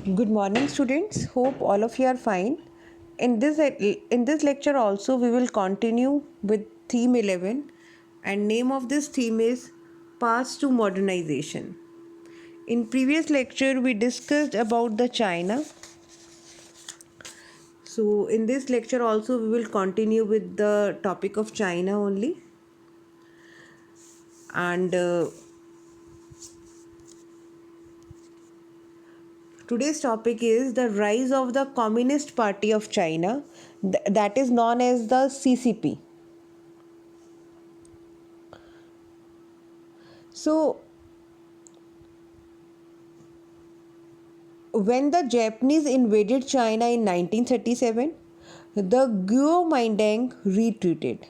Good morning, students. Hope all of you are fine. In this lecture also we will continue with theme 11, and name of this theme is Path to Modernization. In previous lecture we discussed about the China. So in this lecture also we will continue with the topic of China only, and today's topic is the rise of the Communist Party of China, that is known as the CCP. So, when the Japanese invaded China in 1937, the Kuomintang retreated,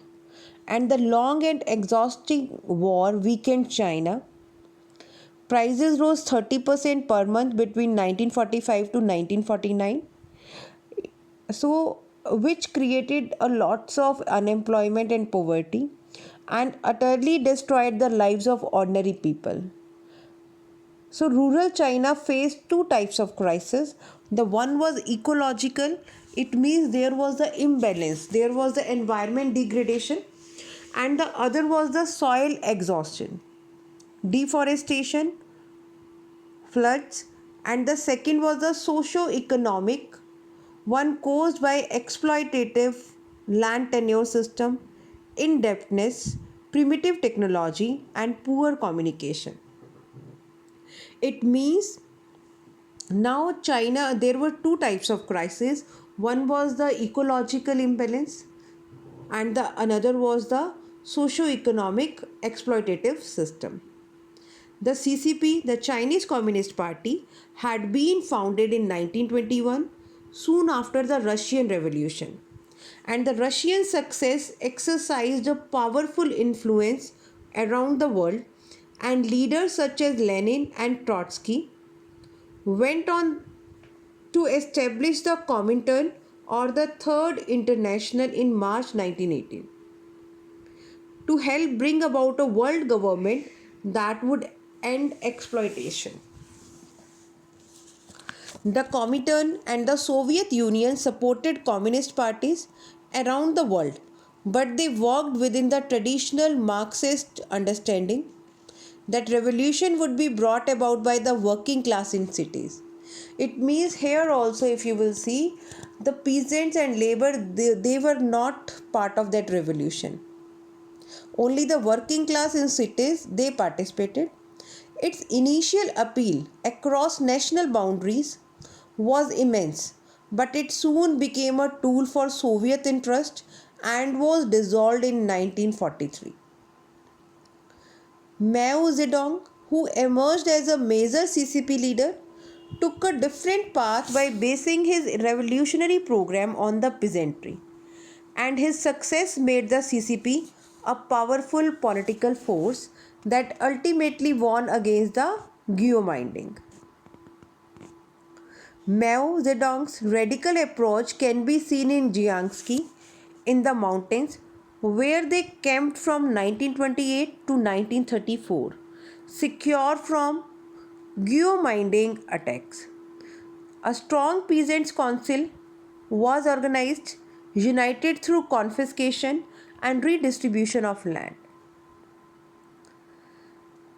and the long and exhausting war weakened China. Prices rose 30% per month between 1945 to 1949, so which created a lots of unemployment and poverty, and utterly destroyed the lives of ordinary people. So, rural China faced two types of crisis. The one was ecological, it means there was the imbalance, there was the environment degradation, and the other was the soil exhaustion, deforestation, floods, and the second was the socio-economic one caused by exploitative land tenure system, indebtedness, primitive technology, and poor communication. It means now China, there were two types of crisis. One was the ecological imbalance, and the another was the socio-economic exploitative system. The CCP, the Chinese Communist Party, had been founded in 1921, soon after the Russian Revolution. And the Russian success exercised a powerful influence around the world, and leaders such as Lenin and Trotsky went on to establish the Comintern, or the Third International, in March 1918 to help bring about a world government that would end exploitation. The Comintern and the Soviet Union supported communist parties around the world, but they worked within the traditional Marxist understanding that revolution would be brought about by the working class in cities. It means here also, if you will see, the peasants and labor, they were not part of that revolution. Only the working class in cities, they participated. Its initial appeal across national boundaries was immense, but it soon became a tool for Soviet interest and was dissolved in 1943. Mao Zedong, who emerged as a major CCP leader, took a different path by basing his revolutionary program on the peasantry, and his success made the CCP a powerful political force that ultimately won against the Kuomintang. Mao Zedong's radical approach can be seen in Jiangxi in the mountains, where they camped from 1928 to 1934, secure from Kuomintang attacks. A strong peasants' council was organized, united through confiscation and redistribution of land.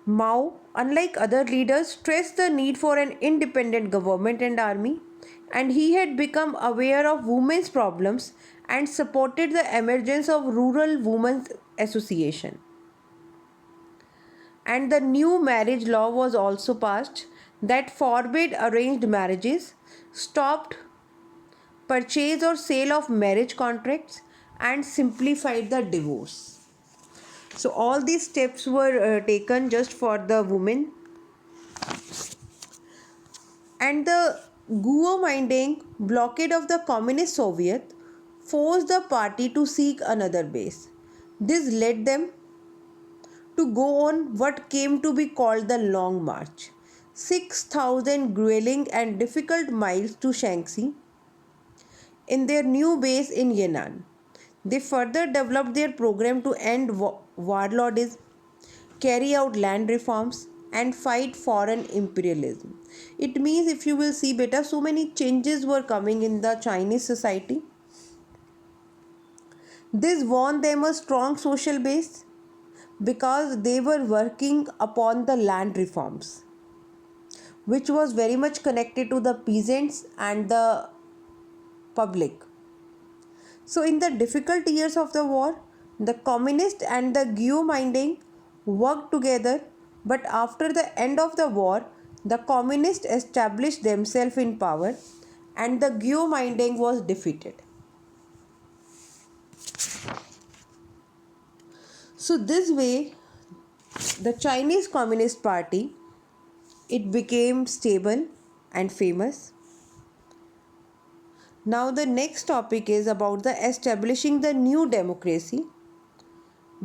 Mao, unlike other leaders, stressed the need for an independent government and army, and he had become aware of women's problems and supported the emergence of Rural Women's Association. And the new marriage law was also passed that forbade arranged marriages, stopped purchase or sale of marriage contracts, and simplified the divorce. So all these steps were taken just for the women. And the Kuomintang blockade of the Communist Soviet forced the party to seek another base. This led them to go on what came to be called the Long March, 6,000 grueling and difficult miles to Shanxi in their new base in Yan'an. They further developed their program to end warlordism, carry out land reforms, and fight foreign imperialism. It means, if you will see beta, so many changes were coming in the Chinese society. This won them a strong social base because they were working upon the land reforms, which was very much connected to the peasants and the public. So, in the difficult years of the war, the communist and the Guomindang worked together, but after the end of the war, the communists established themselves in power and the Guomindang was defeated. So, this way, the Chinese Communist Party, it became stable and famous. Now the next topic is about the establishing the new democracy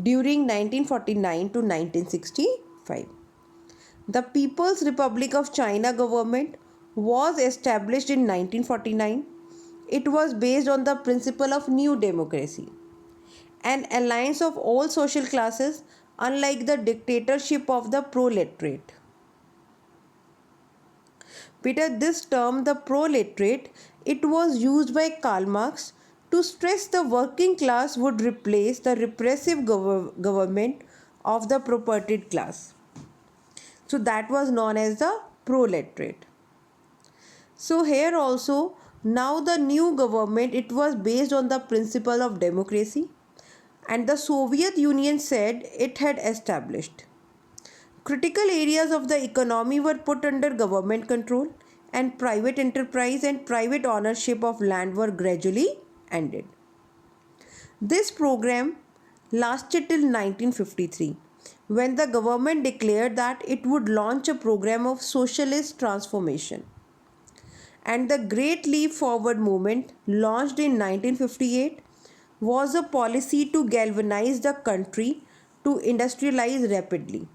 during 1949 to 1965. The People's Republic of China government was established in 1949. It was based on the principle of new democracy, an alliance of all social classes, unlike the dictatorship of the proletariat. Peter, this term, the proletariat, it was used by Karl Marx to stress the working class would replace the repressive government of the propertied class. So that was known as the proletariat. So here also, now the new government, it was based on the principle of democracy, and the Soviet Union said it had established. Critical areas of the economy were put under government control, and private enterprise and private ownership of land were gradually ended. This program lasted till 1953, when the government declared that it would launch a program of socialist transformation. And the Great Leap Forward movement, launched in 1958, was a policy to galvanize the country to industrialize rapidly.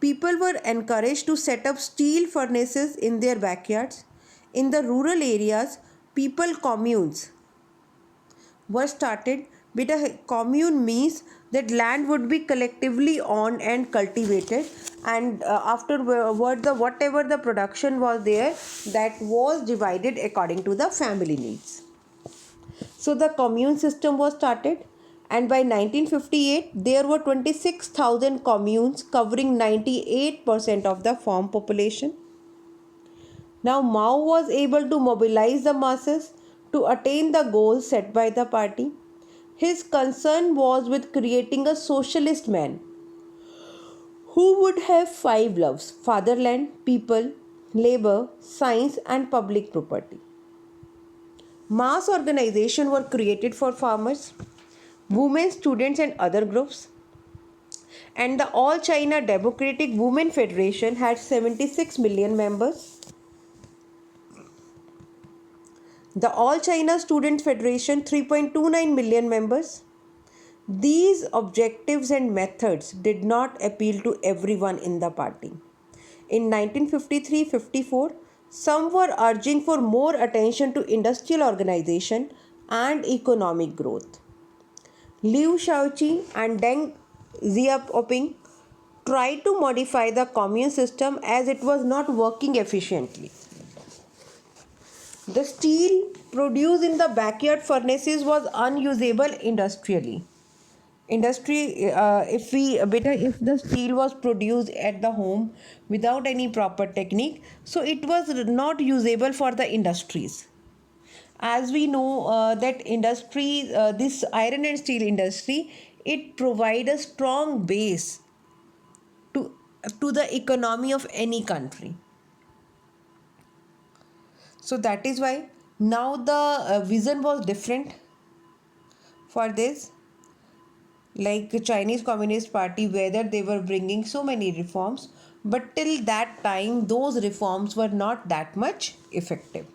People were encouraged to set up steel furnaces in their backyards. In the rural areas, people communes were started. But a commune means that land would be collectively owned and cultivated, and afterward the whatever the production was there, that was divided according to the family needs. So the commune system was started, and by 1958 there were 26,000 communes covering 98% of the farm population. Now Mao was able to mobilize the masses to attain the goals set by the party. His concern was with creating a socialist man who would have five loves: fatherland, people, labor, science, and public property. Mass organizations were created for farmers, women, students, and other groups. And the All China Democratic Women Federation had 76 million members. The All China Student Federation, 3.29 million members. These objectives and methods did not appeal to everyone in the party. In 1953-54, some were urging for more attention to industrial organization and economic growth. Liu Shaoqi and Deng Xiaoping tried to modify the commune system as it was not working efficiently. The steel produced in the backyard furnaces was unusable industrially. If the steel was produced at the home without any proper technique, so it was not usable for the industries. As we know that industry, this iron and steel industry, it provides a strong base to the economy of any country. So that is why now the vision was different for this. Like the Chinese Communist Party, whether they were bringing so many reforms, but till that time those reforms were not that much effective.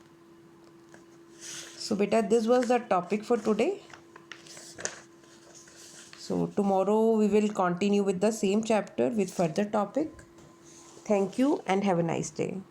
So beta, this was the topic for today. So tomorrow we will continue with the same chapter with further topic. Thank you and have a nice day.